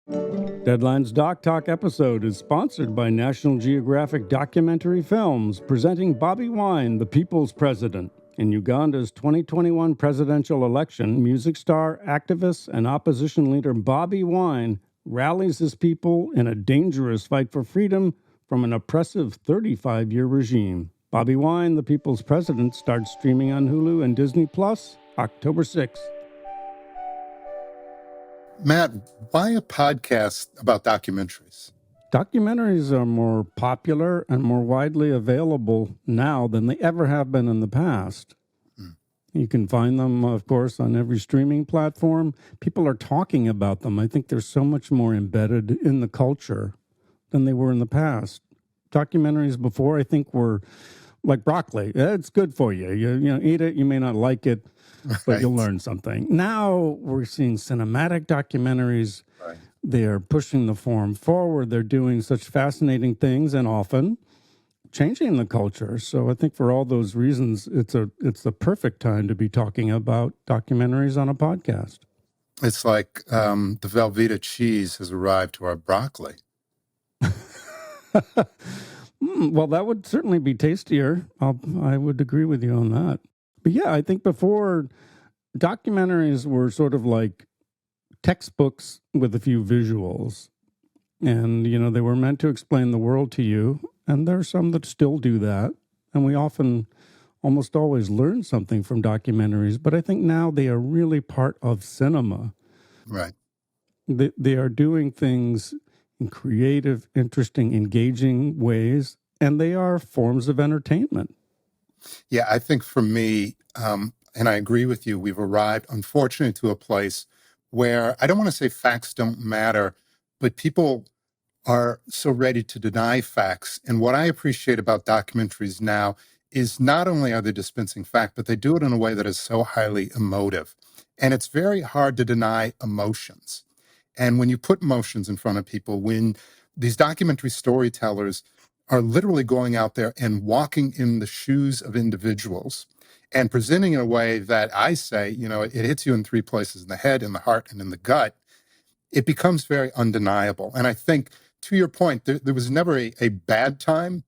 Deadline's Doc Talk episode is sponsored by National Geographic Documentary Films, presenting Bobi Wine, the People's President. In Uganda's 2021 presidential election, music star, activist, and opposition leader Bobi Wine rallies his people in a dangerous fight for freedom from an oppressive 35-year regime. Bobi Wine, the People's President, starts streaming on Hulu and Disney Plus October 6th. Matt, why a podcast about documentaries? Documentaries are more popular and more widely available now than they ever have been in the past. You can find them, of course, on every streaming platform. People are talking about them. I think they're so much more embedded in the culture than they were in the past. Documentaries before, I think, were like broccoli. It's good for you. You eat it. You may not like it, but you'll learn something. Now we're seeing cinematic documentaries. Right. They're pushing the form forward. They're doing such fascinating things and often changing the culture. So I think for all those reasons, it's the perfect time to be talking about documentaries on a podcast. It's like the Velveeta cheese has arrived to our broccoli. Well, that would certainly be tastier. I would agree with you on that. But yeah, I think before, documentaries were sort of like textbooks with a few visuals. And, they were meant to explain the world to you. And there are some that still do that. And we often, almost always learn something from documentaries. But I think now they are really part of cinema. Right. They are doing things in creative, interesting, engaging ways. And they are forms of entertainment. Yeah, I think for me, and I agree with you, we've arrived, unfortunately, to a place where I don't want to say facts don't matter, but people are so ready to deny facts. And what I appreciate about documentaries now is not only are they dispensing fact, but they do it in a way that is so highly emotive. And it's very hard to deny emotions. And when you put emotions in front of people, when these documentary storytellers are literally going out there and walking in the shoes of individuals and presenting in a way that I say, it hits you in three places, in the head, in the heart, and in the gut, it becomes very undeniable. And I think, to your point, there was never a bad time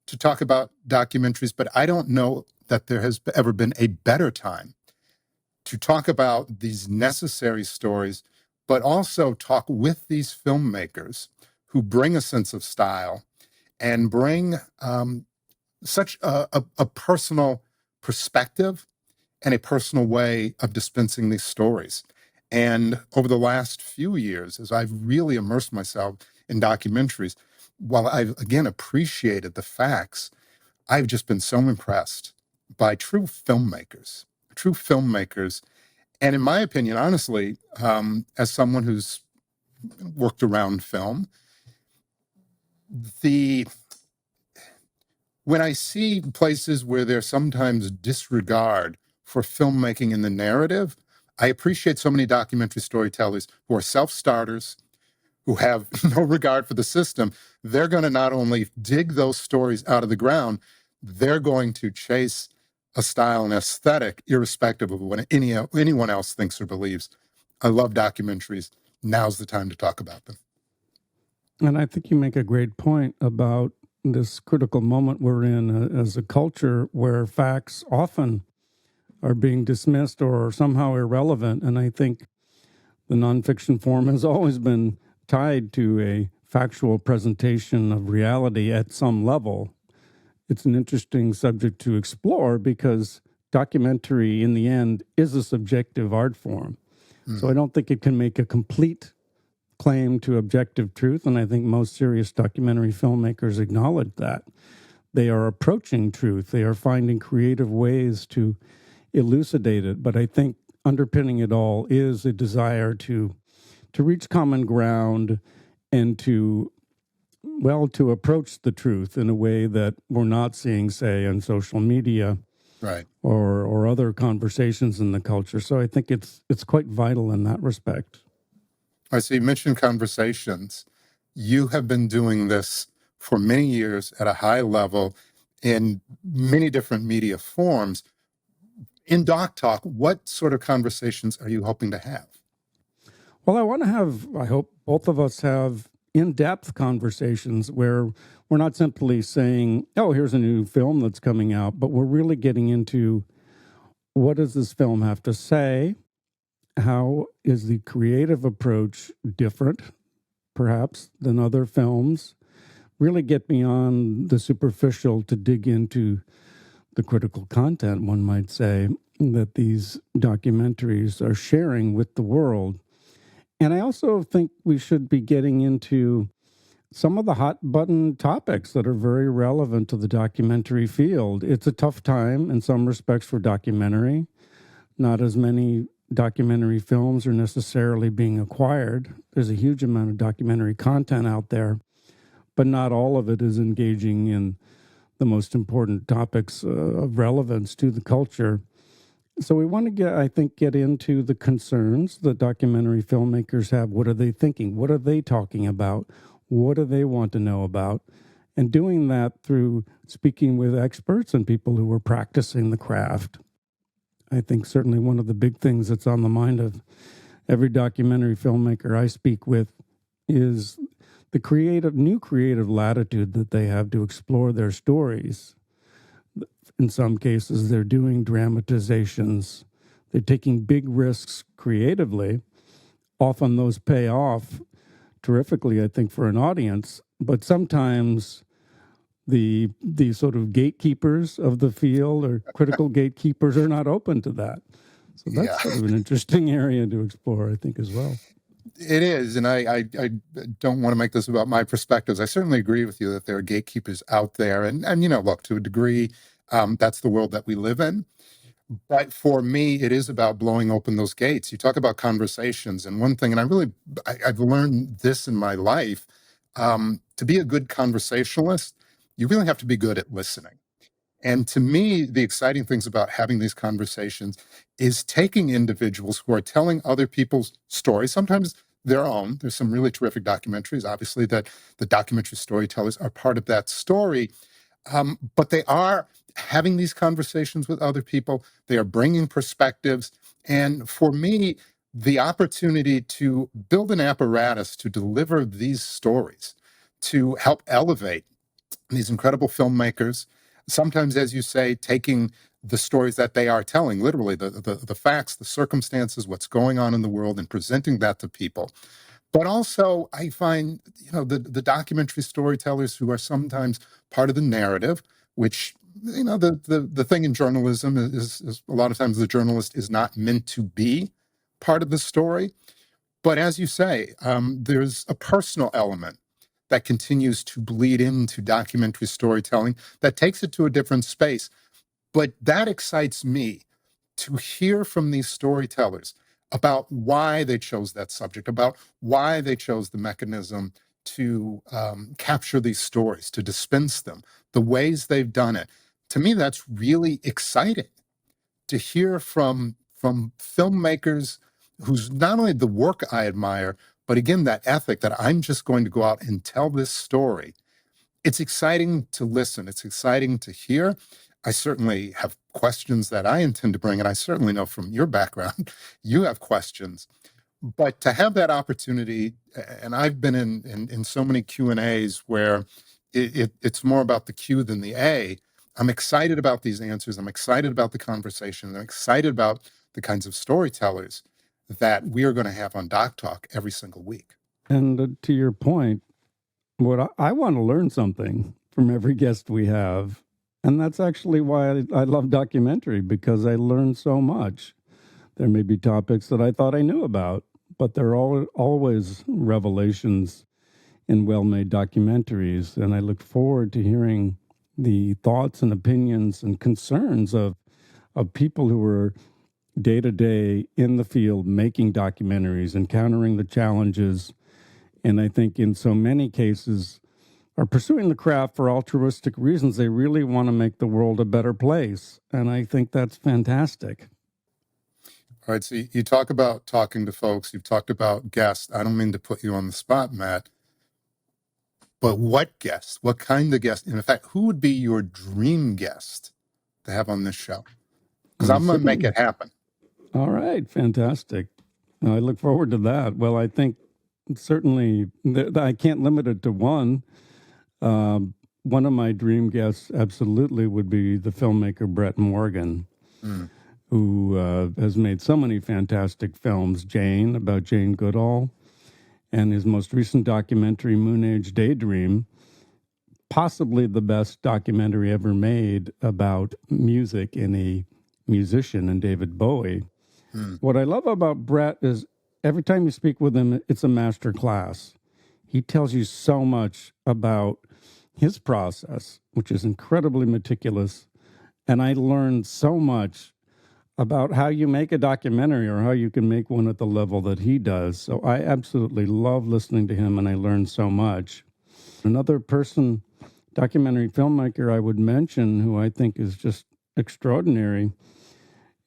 to talk about documentaries, but I don't know that there has ever been a better time to talk about these necessary stories, but also talk with these filmmakers who bring a sense of style and bring such a personal perspective and a personal way of dispensing these stories. And over the last few years, as I've really immersed myself in documentaries, while I've, again, appreciated the facts, I've just been so impressed by true filmmakers. And in my opinion, honestly, as someone who's worked around film, when I see places where there's sometimes disregard for filmmaking in the narrative, I appreciate so many documentary storytellers who are self-starters, who have no regard for the system. They're going to not only dig those stories out of the ground, they're going to chase a style and aesthetic irrespective of what anyone else thinks or believes. I love documentaries. Now's the time to talk about them. And I think you make a great point about this critical moment we're in as a culture where facts often are being dismissed or somehow irrelevant. And I think the nonfiction form has always been tied to a factual presentation of reality at some level. It's an interesting subject to explore because documentary, in the end, is a subjective art form. So I don't think it can make a complete claim to objective truth, and I think most serious documentary filmmakers acknowledge that. They are approaching truth. They are finding creative ways to elucidate it, but I think underpinning it all is a desire to reach common ground and to approach the truth in a way that we're not seeing, say, on social media, right, or other conversations in the culture. So I think it's quite vital in that respect. I see you mentioned conversations. You have been doing this for many years at a high level in many different media forms. In Doc Talk, what sort of conversations are you hoping to have? Well, I want to have, I hope both of us have in depth conversations where we're not simply saying, oh, here's a new film that's coming out, but we're really getting into what does this film have to say? How is the creative approach different, perhaps, than other films? Really get beyond the superficial to dig into the critical content, one might say, that these documentaries are sharing with the world. And I also think we should be getting into some of the hot button topics that are very relevant to the documentary field. It's a tough time in some respects for documentary. Not as many documentary films are necessarily being acquired. There's a huge amount of documentary content out there, but not all of it is engaging in the most important topics of relevance to the culture. So we want to get into the concerns that documentary filmmakers have. What are they thinking? What are they talking about? What do they want to know about? And doing that through speaking with experts and people who are practicing the craft. I think certainly one of the big things that's on the mind of every documentary filmmaker I speak with is the new creative latitude that they have to explore their stories. In some cases, they're doing dramatizations. They're taking big risks creatively. Often those pay off terrifically, I think, for an audience. But sometimes the sort of gatekeepers of the field or critical gatekeepers are not open to that. So Yeah, that's sort of an interesting area to explore, I think, as well. it is. And I don't want to make this about my perspectives. I certainly agree with you that there are gatekeepers out there. And look, to a degree, that's the world that we live in. But for me, it is about blowing open those gates. You talk about conversations, and one thing, and I've learned this in my life, to be a good conversationalist, you really have to be good at listening. And to me, the exciting things about having these conversations is taking individuals who are telling other people's stories, sometimes their own. There's some really terrific documentaries, obviously, that the documentary storytellers are part of that story, but they are having these conversations with other people. They are bringing perspectives. And for me, the opportunity to build an apparatus to deliver these stories, to help elevate these incredible filmmakers, sometimes, as you say, taking the stories that they are telling, literally the facts, the circumstances, what's going on in the world, and presenting that to people. But also, I find, the documentary storytellers who are sometimes part of the narrative, which, the thing in journalism is a lot of times the journalist is not meant to be part of the story. But as you say, there's a personal element that continues to bleed into documentary storytelling that takes it to a different space. But that excites me to hear from these storytellers about why they chose that subject, about why they chose the mechanism to capture these stories, to dispense them, the ways they've done it. To me, that's really exciting to hear from filmmakers whose not only the work I admire, but again, that ethic that I'm just going to go out and tell this story. It's exciting to listen. It's exciting to hear. I certainly have questions that I intend to bring, and I certainly know from your background, you have questions. But to have that opportunity, and I've been in so many Q&As where it's more about the Q than the A. I'm excited about these answers. I'm excited about the conversation. I'm excited about the kinds of storytellers that we are going to have on Doc Talk every single week. And to your point, what I want to learn something from every guest we have. And that's actually why I love documentary, because I learn so much. There may be topics that I thought I knew about, but there are always revelations in well-made documentaries. And I look forward to hearing the thoughts and opinions and concerns of people who are day to day in the field making documentaries, encountering the challenges. And I think in so many cases are pursuing the craft for altruistic reasons. They really want to make the world a better place. And I think that's fantastic. All right, so you talk about talking to folks. You've talked about guests. I don't mean to put you on the spot, Matt, but what guests? What kind of guest? And in fact, who would be your dream guest to have on this show? Because I'm going to make Certainly. it happen. All right, fantastic. I look forward to that. Well, I think certainly I can't limit it to one. One of my dream guests absolutely would be the filmmaker Brett Morgan, Mm, who has made so many fantastic films. Jane, about Jane Goodall, and his most recent documentary, Moon Age Daydream, possibly the best documentary ever made about music and a musician in David Bowie. mm, What I love about Brett is every time you speak with him, it's a master class. He tells you so much about his process, which is incredibly meticulous. And I learned so much about how you make a documentary or how you can make one at the level that he does. So I absolutely love listening to him, and I learned so much. Another person, documentary filmmaker I would mention, who I think is just extraordinary,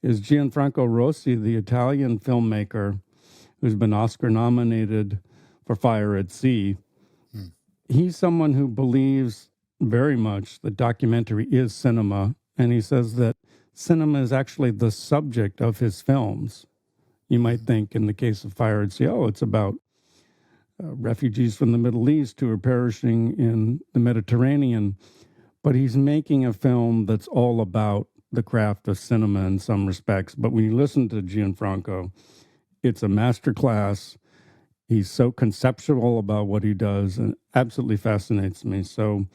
is Gianfranco Rosi, the Italian filmmaker who's been Oscar nominated for Fire at Sea. mm, He's someone who believes very much that documentary is cinema, and he says that cinema is actually the subject of his films. You might mm. think, in the case of Fire at Sea, oh, it's about refugees from the Middle East who are perishing in the Mediterranean, but he's making a film that's all about the craft of cinema in some respects. But when you listen to Gianfranco, it's a masterclass. He's so conceptual about what he does and absolutely fascinates me. So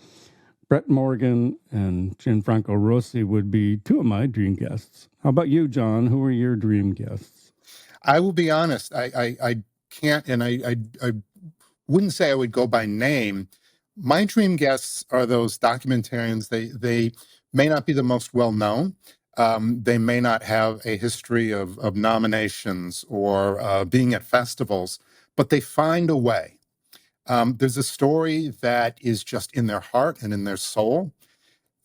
Brett Morgan and Gianfranco Rossi would be two of my dream guests. How about you, John? Who are your dream guests? I will be honest. I can't, and I wouldn't say I would go by name. My dream guests are those documentarians. They may not be the most well known. They may not have a history of nominations or being at festivals, but they find a way. There's a story that is just in their heart and in their soul.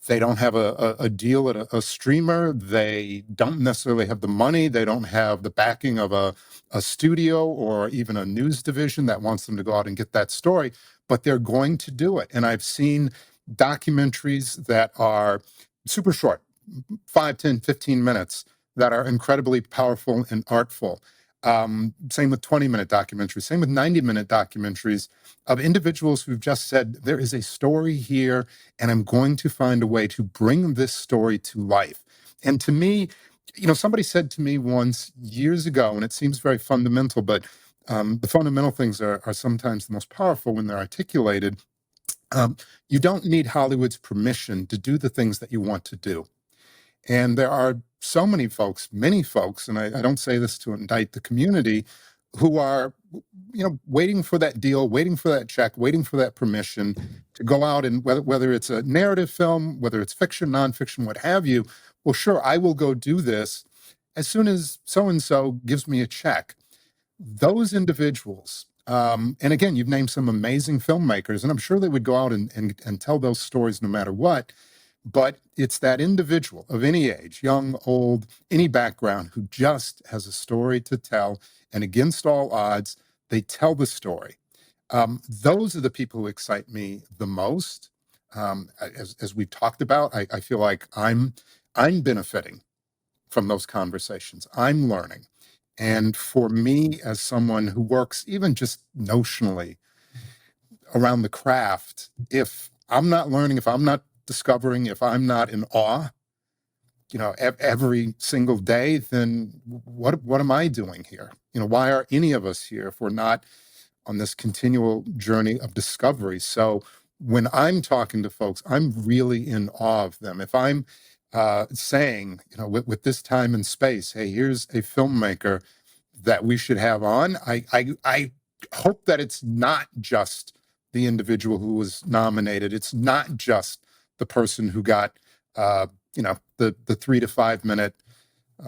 They don't have a deal at a streamer. They don't necessarily have the money. They don't have the backing of a studio or even a news division that wants them to go out and get that story, but they're going to do it. And I've seen documentaries that are super short, 5, 10, 15 minutes, that are incredibly powerful and artful. Same with 20-minute documentaries, same with 90-minute documentaries of individuals who've just said, there is a story here, and I'm going to find a way to bring this story to life. And to me, somebody said to me once years ago, and it seems very fundamental, but the fundamental things are sometimes the most powerful when they're articulated. You don't need Hollywood's permission to do the things that you want to do. And there are so many folks, and I don't say this to indict the community, who are, waiting for that deal, waiting for that check, waiting for that permission to go out and whether it's a narrative film, whether it's fiction, nonfiction, what have you. Well, sure, I will go do this as soon as so and so gives me a check. Those individuals, and again, you've named some amazing filmmakers, and I'm sure they would go out and tell those stories no matter what. But it's that individual of any age, young, old, any background, who just has a story to tell. And against all odds, they tell the story. Those are the people who excite me the most. As we've talked about, I feel like I'm benefiting from those conversations. I'm learning. And for me, as someone who works even just notionally around the craft, if I'm not learning, if I'm not discovering, if I'm not in awe, every single day, then what am I doing here? Why are any of us here if we're not on this continual journey of discovery? So when I'm talking to folks, I'm really in awe of them. If I'm saying, with this time and space, hey, here's a filmmaker that we should have on, I hope that it's not just the individual who was nominated. It's not just the person who got, the 3 to 5 minute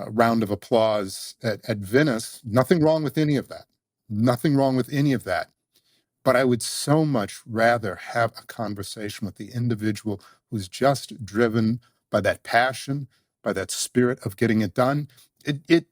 round of applause at Venice. Nothing wrong with any of that. Nothing wrong with any of that. But I would so much rather have a conversation with the individual who's just driven by that passion, by that spirit of getting it done. It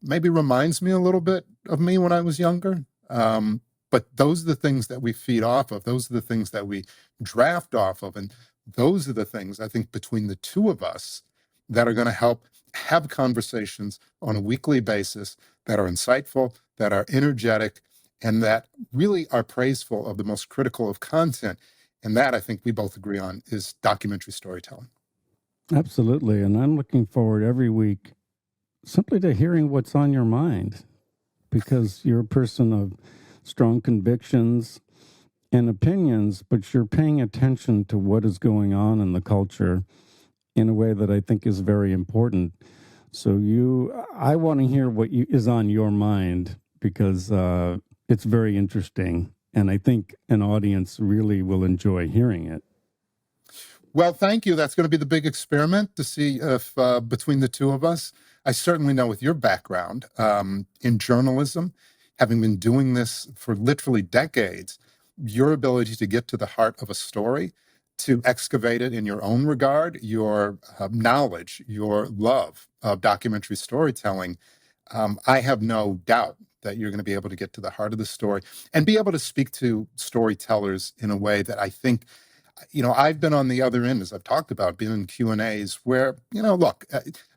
maybe reminds me a little bit of me when I was younger. But those are the things that we feed off of. Those are the things that we draft off of. And those are the things, I think, between the two of us that are going to help have conversations on a weekly basis that are insightful, that are energetic, and that really are praiseful of the most critical of content. And that, I think we both agree on, is documentary storytelling. Absolutely. And I'm looking forward every week simply to hearing what's on your mind because you're a person of strong convictions and opinions, but you're paying attention to what is going on in the culture in a way that I think is very important. So I want to hear what is on your mind because it's very interesting, and I think an audience really will enjoy hearing it. Well, thank you. That's going to be the big experiment to see if between the two of us, I certainly know with your background in journalism, having been doing this for literally decades, your ability to get to the heart of a story, to excavate it in your own regard, your knowledge, your love of documentary storytelling, I have no doubt that you're going to be able to get to the heart of the story and be able to speak to storytellers in a way that I think I've been on the other end, as I've talked about, been in Q&As where, look,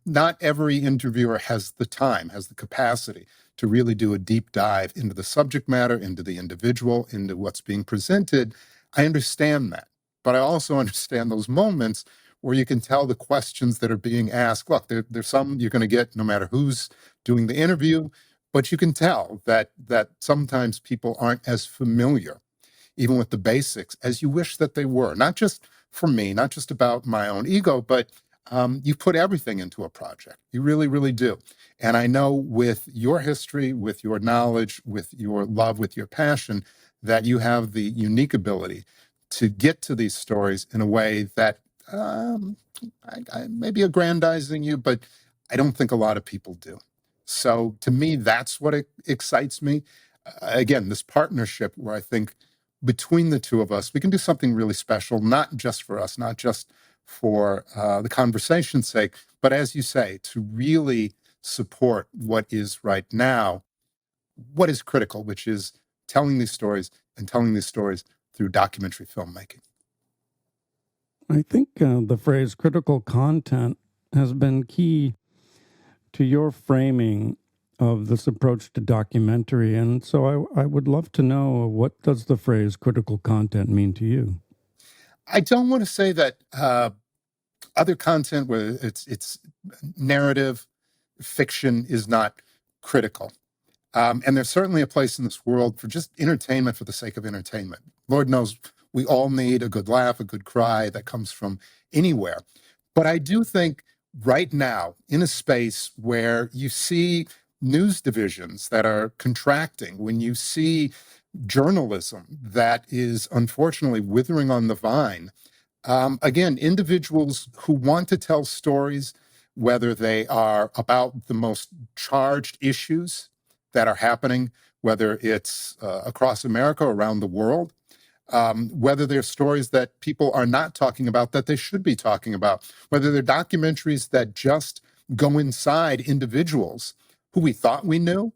not every interviewer has the time, has the capacity to really do a deep dive into the subject matter, into the individual, into what's being presented. I understand that. But I also understand those moments where you can tell the questions that are being asked. Look, there's some you're going to get no matter who's doing the interview, but you can tell that sometimes people aren't as familiar even with the basics, as you wish that they were. Not just for me, not just about my own ego, but you put everything into a project. You really, really do. And I know with your history, with your knowledge, with your love, with your passion, that you have the unique ability to get to these stories in a way that I may be aggrandizing you, but I don't think a lot of people do. So to me, that's what excites me. Again, this partnership where I think between the two of us, we can do something really special, not just for us, not just for the conversation's sake, but as you say, to really support what is right now, what is critical, which is telling these stories and telling these stories through documentary filmmaking. I think the phrase critical content has been key to your framing of this approach to documentary. And so I would love to know, what does the phrase critical content mean to you? I don't want to say that other content where it's narrative fiction is not critical. And there's certainly a place in this world for just entertainment for the sake of entertainment. Lord knows we all need a good laugh, a good cry that comes from anywhere. But I do think right now, in a space where you see news divisions that are contracting, when you see journalism that is unfortunately withering on the vine, again, individuals who want to tell stories, whether they are about the most charged issues that are happening, whether it's across America, around the world, whether they're stories that people are not talking about that they should be talking about, whether they're documentaries that just go inside individuals who we thought we knew.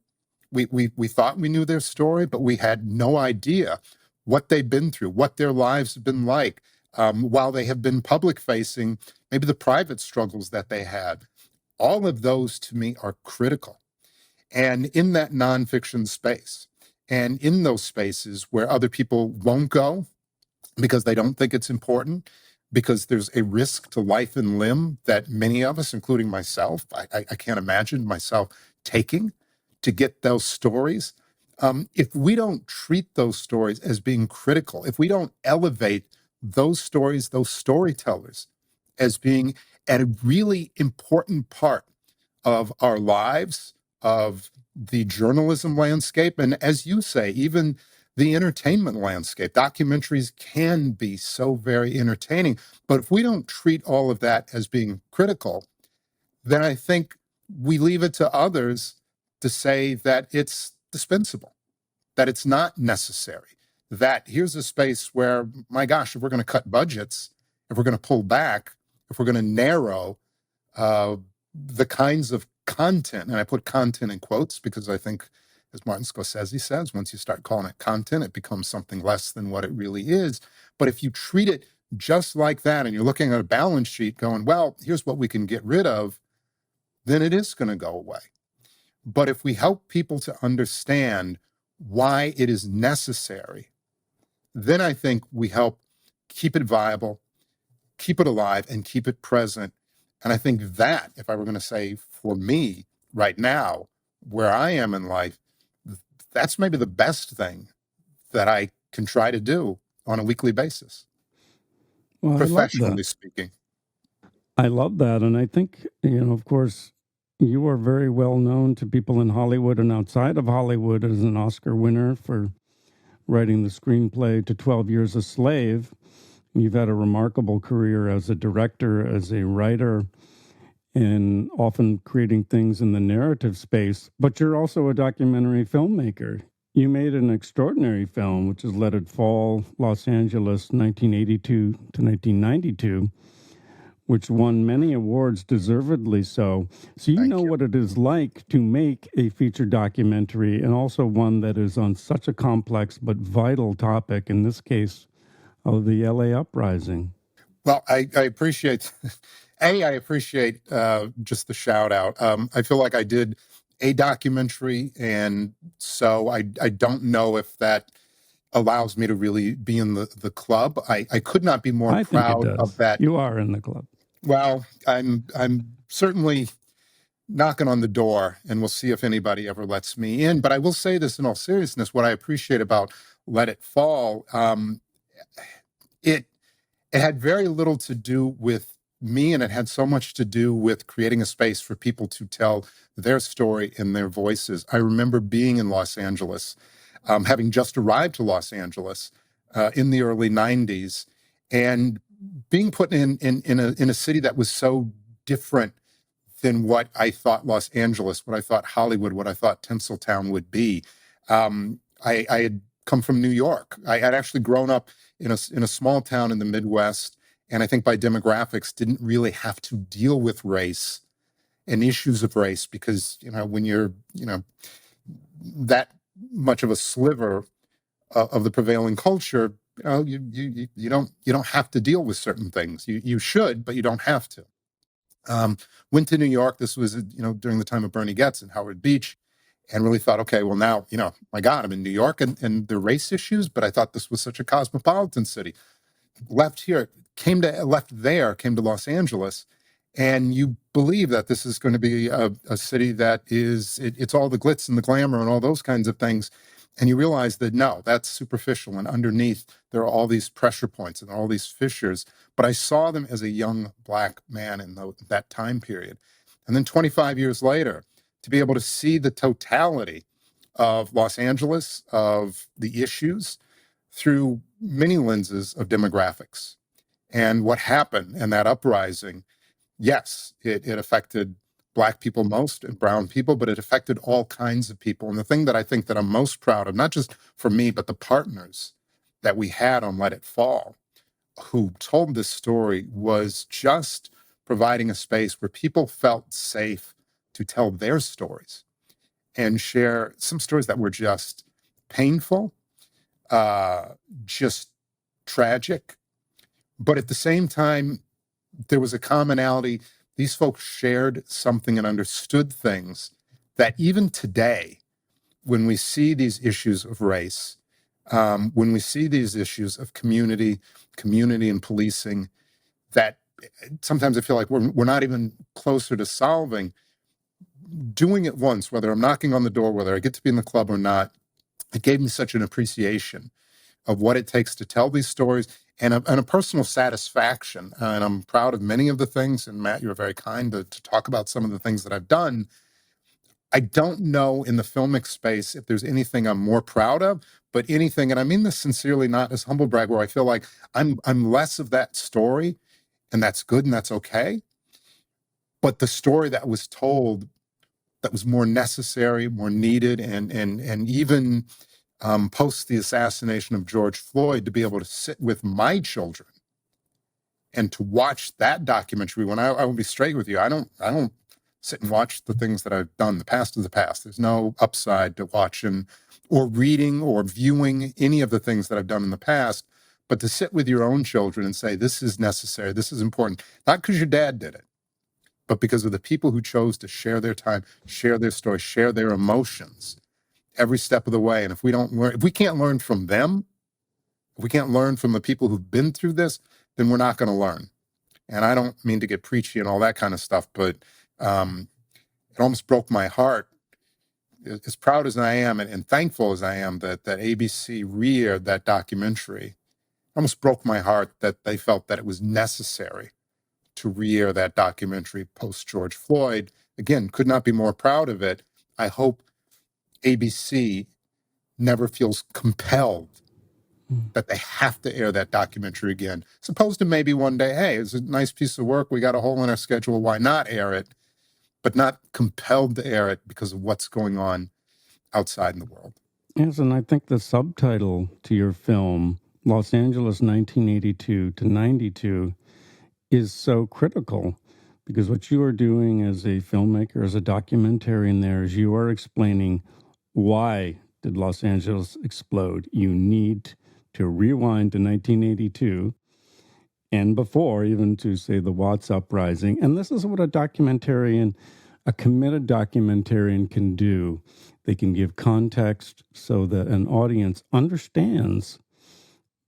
We thought we knew their story, but we had no idea what they've been through, what their lives have been like while they have been public facing, maybe the private struggles that they had. All of those to me are critical. And in that nonfiction space, and in those spaces where other people won't go because they don't think it's important, because there's a risk to life and limb that many of us, including myself, I can't imagine myself taking to get those stories. If we don't treat those stories as being critical, if we don't elevate those stories, those storytellers, as being a really important part of our lives, of the journalism landscape, and as you say, even the entertainment landscape. Documentaries can be so very entertaining, but if we don't treat all of that as being critical, then I think we leave it to others to say that it's dispensable, that it's not necessary, that here's a space where, my gosh, if we're going to cut budgets, if we're going to pull back, if we're going to narrow the kinds of content, and I put content in quotes because I think, as Martin Scorsese says, once you start calling it content, it becomes something less than what it really is. But if you treat it just like that and you're looking at a balance sheet going, well, here's what we can get rid of, then it is going to go away. But if we help people to understand why it is necessary, then I think we help keep it viable, keep it alive, and keep it present. And I think that, if I were going to say for me right now, where I am in life, that's maybe the best thing that I can try to do on a weekly basis, Well, I love that. professionally speaking. I love that. And I think, of course, you are very well known to people in Hollywood and outside of Hollywood as an Oscar winner for writing the screenplay to 12 Years a Slave. You've had a remarkable career as a director, as a writer, and often creating things in the narrative space. But you're also a documentary filmmaker. You made an extraordinary film, which is Let It Fall, Los Angeles, 1982 to 1992, which won many awards, deservedly so. So you know Thank you. what it is like to make a feature documentary, and also one that is on such a complex but vital topic, in this case, of the LA uprising. Well, I appreciate, I appreciate just the shout out. I feel like I did a documentary, and so I don't know if that allows me to really be in the club. I could not be more I think it proud of does. that. You are in the club. Well, I'm certainly knocking on the door, and we'll see if anybody ever lets me in. But I will say this in all seriousness: what I appreciate about Let It Fall, it it had very little to do with me, and it had so much to do with creating a space for people to tell their story in their voices. I remember being in Los Angeles, having just arrived to Los Angeles in the early '90s, and being put in a city that was so different than what I thought Los Angeles, what I thought Hollywood, what I thought Tinseltown would be. I had come from New York. I had actually grown up in a small town in the Midwest, and I think by demographics didn't really have to deal with race and issues of race because when you're that much of a sliver of the prevailing culture, you don't have to deal with certain things. You should, but you don't have to. Went to New York. This was during the time of Bernie Getz and Howard Beach, and really thought, okay, well now my God, I'm in New York and the race issues, but I thought this was such a cosmopolitan city. Left there, came to Los Angeles, and you believe that this is going to be a city that it's all the glitz and the glamour and all those kinds of things. And you realize that no, that's superficial. And underneath, there are all these pressure points and all these fissures. But I saw them as a young Black man in that time period. And then 25 years later, to be able to see the totality of Los Angeles, of the issues, through many lenses of demographics and what happened in that uprising. Yes, it affected Black people most and brown people, but it affected all kinds of people. And the thing that I think that I'm most proud of, not just for me, but the partners that we had on Let It Fall, who told this story, was just providing a space where people felt safe to tell their stories and share some stories that were just painful, uh, just tragic. But at the same time, there was a commonality. These folks shared something and understood things that even today, when we see these issues of race, when we see these issues of community and policing, that sometimes I feel like we're not even closer to solving. Doing it once, whether I'm knocking on the door, whether I get to be in the club or not, it gave me such an appreciation of what it takes to tell these stories and a personal satisfaction. And I'm proud of many of the things. And Matt, you were very kind to talk about some of the things that I've done. I don't know in the filmic space if there's anything I'm more proud of, but anything, and I mean this sincerely, not as humble brag, where I feel like I'm less of that story, and that's good and that's okay. But the story that was told that was more necessary, more needed, and even post the assassination of George Floyd, to be able to sit with my children and to watch that documentary. When I will be straight with you, I don't sit and watch the things that I've done. The past is the past. There's no upside to watching or reading or viewing any of the things that I've done in the past. But to sit with your own children and say, this is necessary, this is important, not because your dad did it, but because of the people who chose to share their time, share their story, share their emotions every step of the way. And if we can't learn from them, if we can't learn from the people who've been through this, then we're not going to learn. And I don't mean to get preachy and all that kind of stuff, but it almost broke my heart, as proud as I am and thankful as I am that ABC re-aired that documentary. It almost broke my heart that they felt that it was necessary to re-air that documentary post George Floyd. Again, could not be more proud of it. I hope ABC never feels compelled that they have to air that documentary again. As opposed to maybe one day, hey, it's a nice piece of work. We got a hole in our schedule. Why not air it? But not compelled to air it because of what's going on outside in the world. Yes, and I think the subtitle to your film, Los Angeles 1982 to 92, is so critical, because what you are doing as a filmmaker, as a documentarian there, is you are explaining why did Los Angeles explode. You need to rewind to 1982 and before, even to say the Watts uprising. And this is what a documentarian, a committed documentarian, can do. They can give context so that an audience understands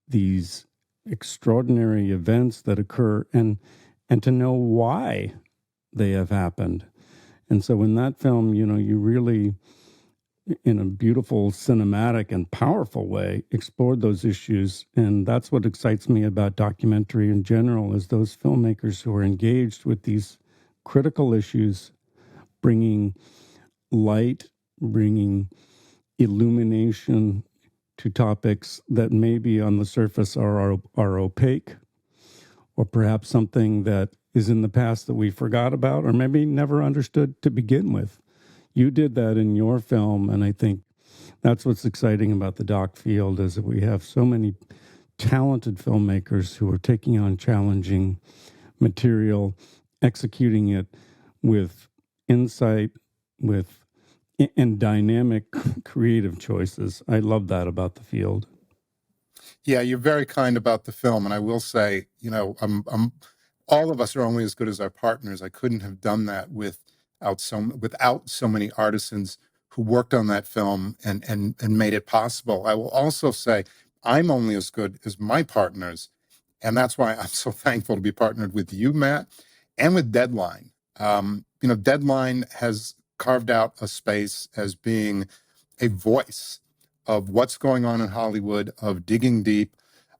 these extraordinary events that occur and to know why they have happened. And so in that film, you really, in a beautiful, cinematic, and powerful way, explored those issues. And that's what excites me about documentary in general, is those filmmakers who are engaged with these critical issues, bringing light, bringing illumination to topics that maybe on the surface are opaque, or perhaps something that is in the past that we forgot about, or maybe never understood to begin with. You did that in your film, and I think that's what's exciting about the doc field, is that we have so many talented filmmakers who are taking on challenging material, executing it with insight, with and dynamic creative choices. I love that about the field. Yeah, you're very kind about the film, and I will say, all of us are only as good as our partners. I couldn't have done that without so many artisans who worked on that film and made it possible. I will also say I'm only as good as my partners, and that's why I'm so thankful to be partnered with you, Matt, and with Deadline. Deadline has carved out a space as being a voice of what's going on in Hollywood, of digging deep,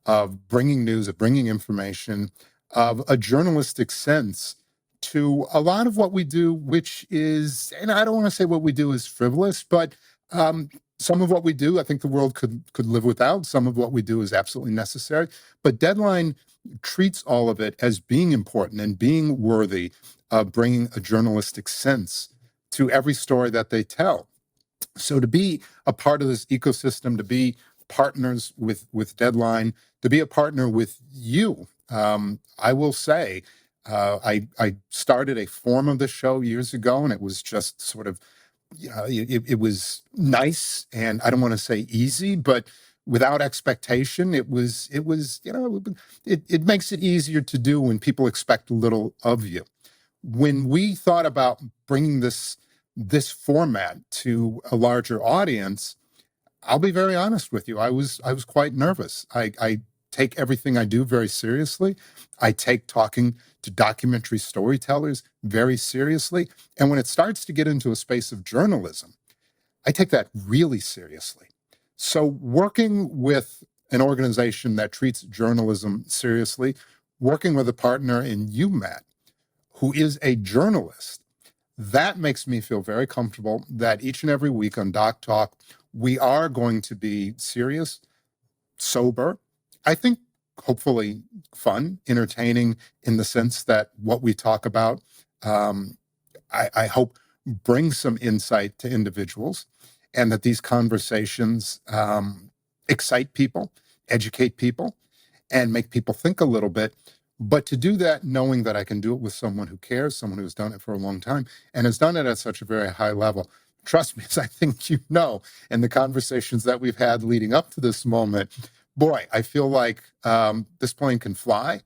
of bringing news, of bringing information, of a journalistic sense to a lot of what we do, which is, and I don't want to say what we do is frivolous, but some of what we do, I think the world could live without. Some of what we do is absolutely necessary. But Deadline treats all of it as being important and being worthy of bringing a journalistic sense to every story that they tell. So to be a part of this ecosystem, to be partners with Deadline, to be a partner with you, I will say, I started a form of the show years ago, and it was just sort of, it was nice, and I don't want to say easy, but without expectation. It makes it easier to do when people expect a little of you. When we thought about bringing this format to a larger audience, I'll be very honest with you. I was quite nervous. I take everything I do very seriously. I take talking to documentary storytellers very seriously. And when it starts to get into a space of journalism, I take that really seriously. So working with an organization that treats journalism seriously, working with a partner in you, Matt, who is a journalist, that makes me feel very comfortable that each and every week on Doc Talk, we are going to be serious, sober, I think hopefully fun, entertaining, in the sense that what we talk about, I hope, brings some insight to individuals, and that these conversations excite people, educate people, and make people think a little bit. But to do that, knowing that I can do it with someone who cares, someone who's done it for a long time, and has done it at such a very high level. Trust me, as I think you know, in the conversations that we've had leading up to this moment, boy, I feel like this plane can fly,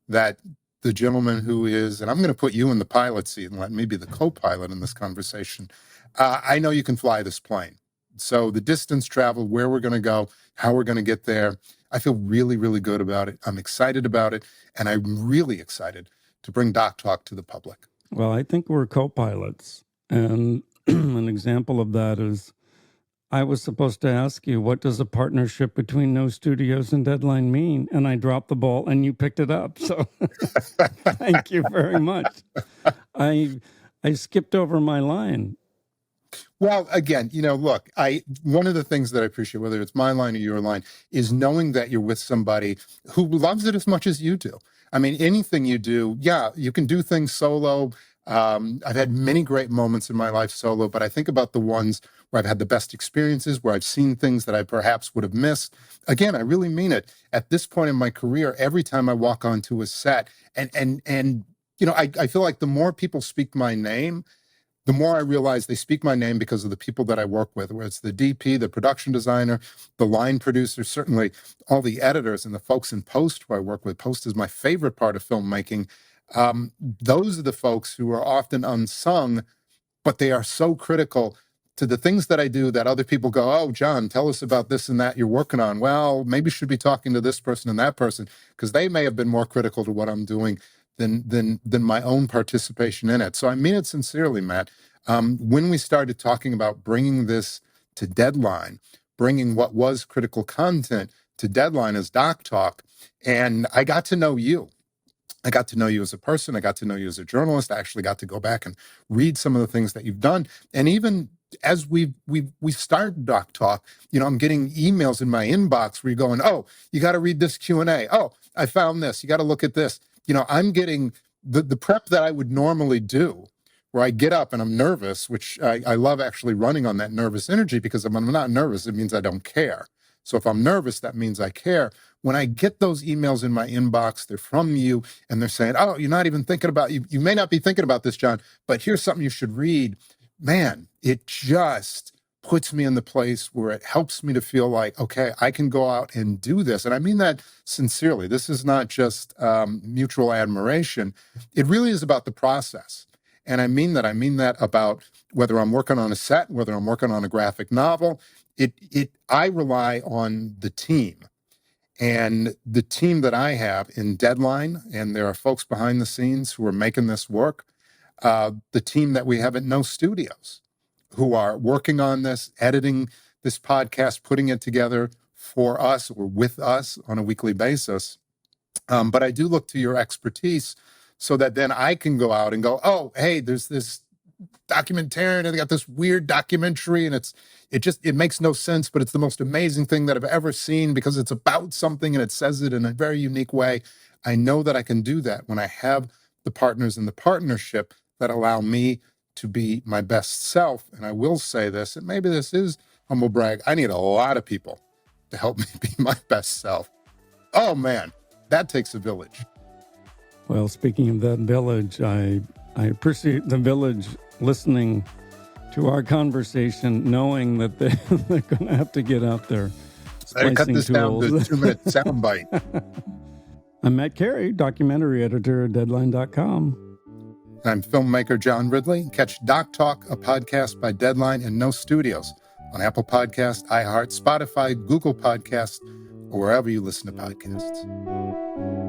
that the gentleman who is, and I'm going to put you in the pilot seat and let me be the co-pilot in this conversation. I know you can fly this plane. So the distance traveled, where we're going to go, how we're going to get there, I feel really, really good about it. I'm excited about it. And I'm really excited to bring Doc Talk to the public. Well, I think we're co-pilots. And an example of that is I was supposed to ask you, what does a partnership between No Studios and Deadline mean? And I dropped the ball and you picked it up. So thank you very much. I skipped over my line. Well, again, look, one of the things that I appreciate, whether it's my line or your line, is knowing that you're with somebody who loves it as much as you do. I mean, anything you do, yeah, you can do things solo. I've had many great moments in my life solo, but I think about the ones where I've had the best experiences, where I've seen things that I perhaps would have missed. Again, I really mean it. At this point in my career, every time I walk onto a set, and I feel like the more people speak my name, the more I realize they speak my name because of the people that I work with, whether it's the DP, the production designer, the line producer, certainly all the editors and the folks in post who I work with. Post is my favorite part of filmmaking. Those are the folks who are often unsung, but they are so critical to the things that I do that other people go, oh, John, tell us about this and that you're working on. Well, maybe you should be talking to this person and that person, because they may have been more critical to what I'm doing than my own participation in it. So I mean it sincerely, Matt. When we started talking about bringing this to Deadline, bringing what was critical content to Deadline as Doc Talk, and I got to know you. I got to know you as a person. I got to know you as a journalist. I actually got to go back and read some of the things that you've done. And even as we started Doc Talk, I'm getting emails in my inbox where you're going, oh, you got to read this Q&A. Oh, I found this. You got to look at this. I'm getting the prep that I would normally do, where I get up and I'm nervous, which I love actually running on that nervous energy, because if I'm not nervous, it means I don't care. So if I'm nervous, that means I care. When I get those emails in my inbox, they're from you, and they're saying, oh, you're not even thinking about, you may not be thinking about this, John, but here's something you should read. Man, it just puts me in the place where it helps me to feel like, okay, I can go out and do this. And I mean that sincerely. This is not just mutual admiration. It really is about the process. And I mean that. I mean that about whether I'm working on a set, whether I'm working on a graphic novel. I rely on the team. And the team that I have in Deadline, and there are folks behind the scenes who are making this work, the team that we have at No Studios, who are working on this, editing this podcast, putting it together for us or with us on a weekly basis. But I do look to your expertise so that then I can go out and go, oh, hey, there's this documentarian, and they got this weird documentary, and it makes no sense, but it's the most amazing thing that I've ever seen because it's about something and it says it in a very unique way. I know that I can do that when I have the partners in the partnership that allow me to be my best self. And I will say this, and maybe this is humble brag, I need a lot of people to help me be my best self. Oh man, that takes a village. Well, speaking of that village, I appreciate the village listening to our conversation, knowing that they're going to have to get out there. I cut this down to 2-minute soundbite. I'm Matt Carey, documentary editor at Deadline.com. I'm filmmaker John Ridley. Catch Doc Talk, a podcast by Deadline and No Studios on Apple Podcasts, iHeart, Spotify, Google Podcasts, or wherever you listen to podcasts.